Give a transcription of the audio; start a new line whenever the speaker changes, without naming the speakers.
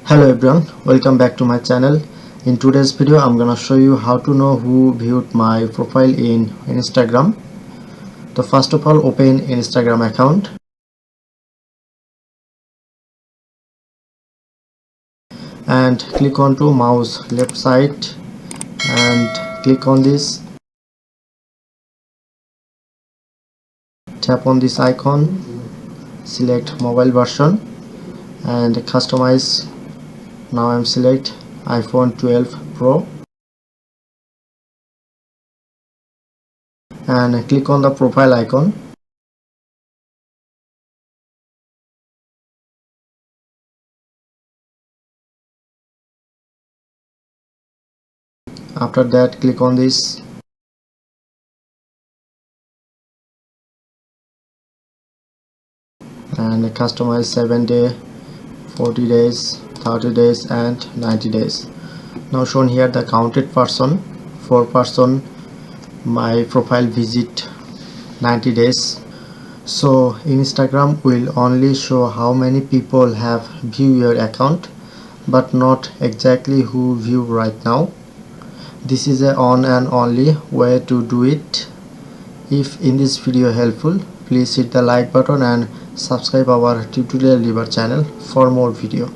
Hello everyone, welcome back to my channel. In today's video I'm gonna show you how to know who viewed my profile in Instagram. So first of all, open Instagram account and click on to mouse left side and click on this, tap on this icon, select mobile version and customize. Now I'm select iPhone 12 Pro and click on the profile icon. After that, click on this and customize 7-day, 40 days, 30 days and 90 days. Now shown here the counted person, 4 person my profile visit 90 days. So Instagram will only show how many people have viewed your account but not exactly who view right now. This is a on and only way to do it. If in this video helpful, please hit the like button and subscribe our tutorial liver channel for more video.